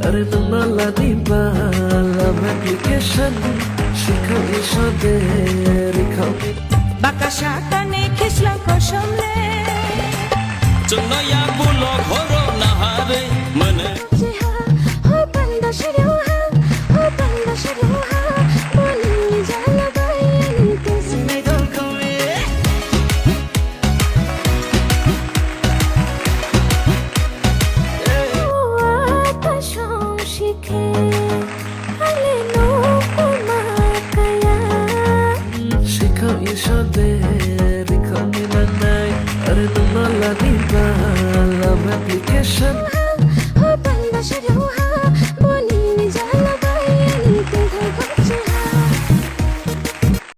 अरे तुम ला दी बाला एप्लीकेशन শিখাও ইশাতে রেখাও বাঁকা শাটানে খিসলাম কসমলে চন্নয়া বুলো ঘরো নাহারে মনে हो बंदा शरोहा हो बंदा शरोहा बोली जाला बायनी तो सुने दो कमे आता शिखे